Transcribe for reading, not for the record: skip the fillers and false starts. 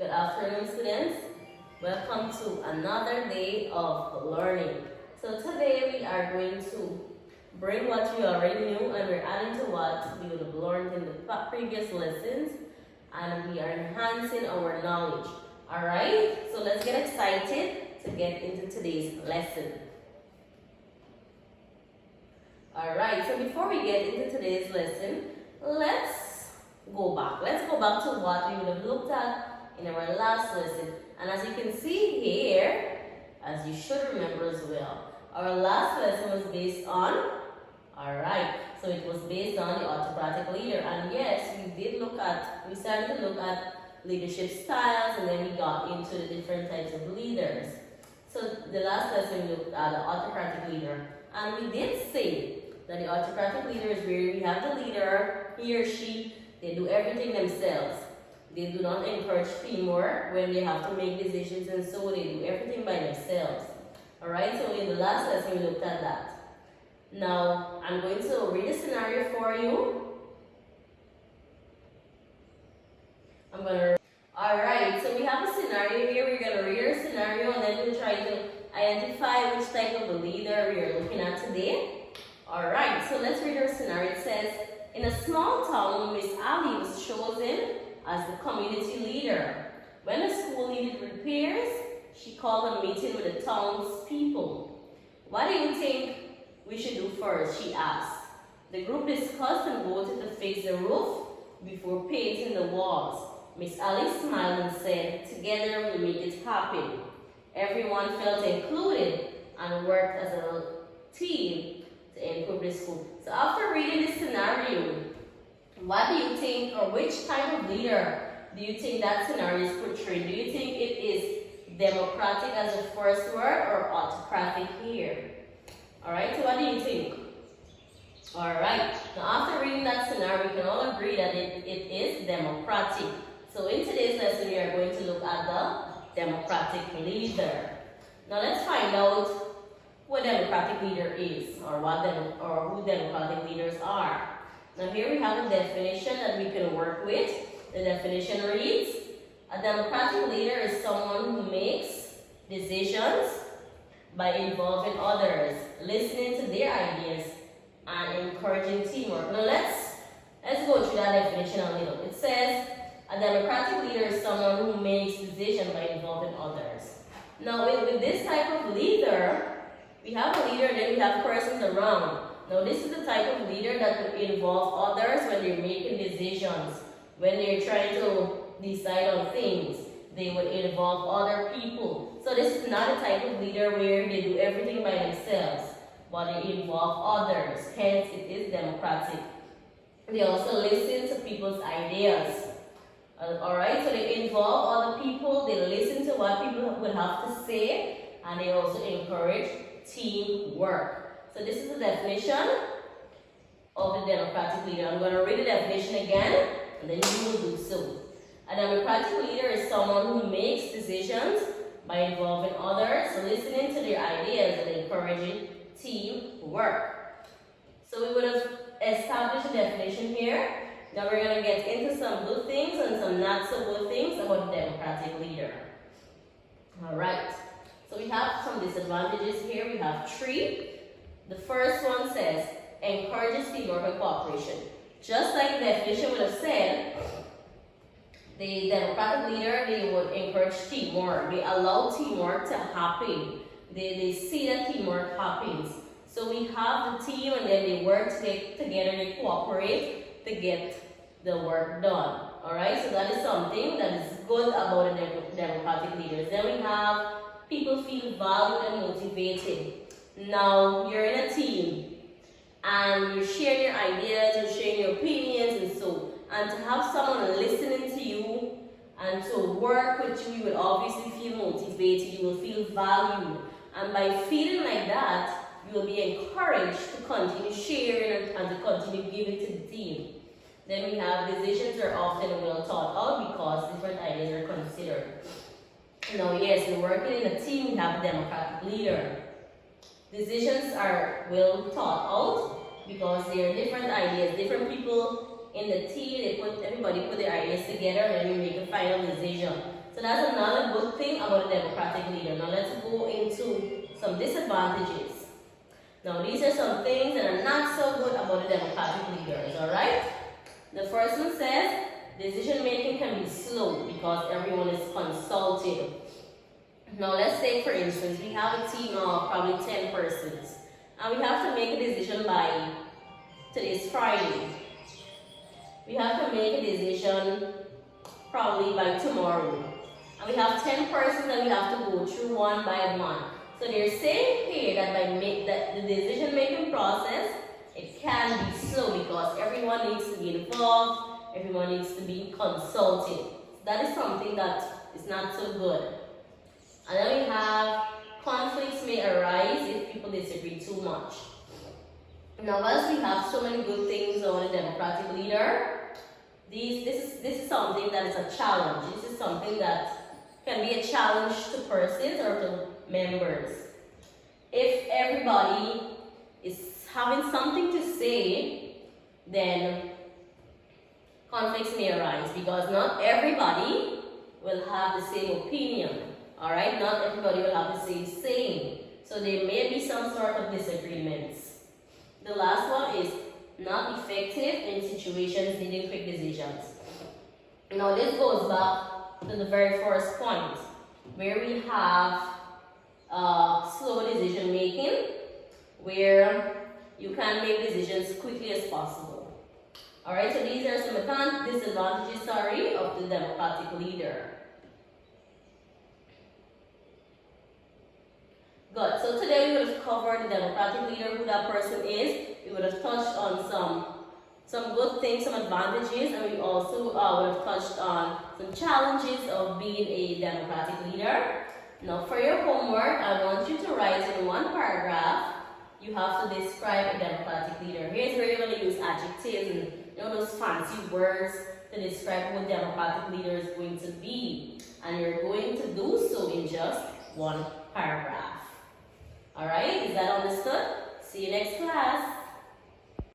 Good afternoon, students. Welcome to another day of learning. So today we are going to bring what you already knew and we're adding to what we would have learned in the previous lessons, and we are enhancing our knowledge. Alright, so let's get excited to get into today's lesson. Alright, so before we get into today's lesson, let's go back. Let's go back to what we would have looked at in our last lesson. And as you can see here, as you should remember as well, our last lesson was based on, so it was based on the autocratic leader. And yes, we started to look at leadership styles, and then we got into the different types of leaders. So the last lesson we looked at the autocratic leader. And we did say that the autocratic leader is where we have the leader, he or she, they do everything themselves. They do not encourage teamwork when they have to make decisions, and so they do everything by themselves. Alright, so in the last lesson we looked at that. Now, I'm going to read a scenario for you. Alright, so we have a scenario here. We're going to read our scenario and then we'll try to identify which type of a leader we are looking at today. Alright, so let's read our scenario. It says, in a small town, Miss Ali was chosen as the community leader. When the school needed repairs, she called a meeting with the town's people. What do you think we should do first, she asked. The group discussed and voted to fix the roof before painting the walls. Miss Ali smiled and said, together we'll make it happen. Everyone felt included and worked as a team to improve the school. So after reading this scenario, what do you think, or which type of leader do you think that scenario is portraying? Do you think it is democratic as the first word or autocratic here? Alright, so what do you think? Alright, now after reading that scenario, we can all agree that it is democratic. So in today's lesson, we are going to look at the democratic leader. Now let's find out who a democratic leader is, or who democratic leaders are. Now here we have a definition that we can work with. The definition reads, a democratic leader is someone who makes decisions by involving others, listening to their ideas, and encouraging teamwork. Now let's go through that definition a little. It says, a democratic leader is someone who makes decisions by involving others. Now with this type of leader, we have a leader and then we have persons around. Now this is the type of leader that would involve others when they're making decisions. When they're trying to decide on things, they would involve other people. So this is not a type of leader where they do everything by themselves, but they involve others. Hence, it is democratic. They also listen to people's ideas. Alright, so they involve other people, they listen to what people would have to say, and they also encourage teamwork. So this is the definition of the democratic leader. I'm going to read the definition again, and then you will do so. A democratic leader is someone who makes decisions by involving others, listening to their ideas, and encouraging teamwork. So we would have established a definition here. Now we're going to get into some good things and some not so good things about the democratic leader. Alright, so we have some disadvantages here. We have 3. The first one says, encourages teamwork and cooperation. Just like the definition would have said, the democratic leader, they would encourage teamwork. They allow teamwork to happen. They see that teamwork happens. So we have the team and then they work together, they cooperate to get the work done. Alright, so that is something that is good about the democratic leaders. Then we have people feel valued and motivated. Now, you're in a team, and you're sharing your ideas, you're sharing your opinions, and to have someone listening to you, and to work with you, you will obviously feel motivated, you will feel valued, and by feeling like that, you will be encouraged to continue sharing and to continue giving to the team. Then we have decisions are often well thought out because different ideas are considered. Now, yes, we're working in a team, we have a democratic leader. Decisions are well thought out because there are different ideas. Different people in the tea, everybody put their ideas together and then we make a final decision. So that's another good thing about a democratic leader. Now let's go into some disadvantages. Now these are some things that are not so good about the democratic leaders, alright? The first one says, decision making can be slow because everyone is consulted. Now let's say for instance, we have a team of probably 10 persons and we have to make a decision by, today's Friday. We have to make a decision probably by tomorrow. And we have 10 persons and we have to go through one by one. So they're saying here that the decision making process, it can be slow because everyone needs to be involved, everyone needs to be consulted. That is something that is not so good. And then we have conflicts may arise if people disagree too much. Now, as we have so many good things on a democratic leader, this is something that is a challenge. This is something that can be a challenge to persons or to members. If everybody is having something to say, then conflicts may arise because not everybody will have the same opinion. Alright, not everybody will have the same saying. So there may be some sort of disagreements. The last one is not effective in situations needing quick decisions. Now this goes back to the very first point where we have slow decision making, where you can make decisions quickly as possible. Alright, so these are some disadvantages of the democratic leader. Good. So today we would have covered the democratic leader, who that person is. We would have touched on some good things, some advantages, and we also would have touched on some challenges of being a democratic leader. Now for your homework, I want you to write in one paragraph. You have to describe a democratic leader. Here's where you're going to use adjectives and those fancy words to describe who a democratic leader is going to be. And you're going to do so in just one paragraph. Alright, is that understood? See you next class.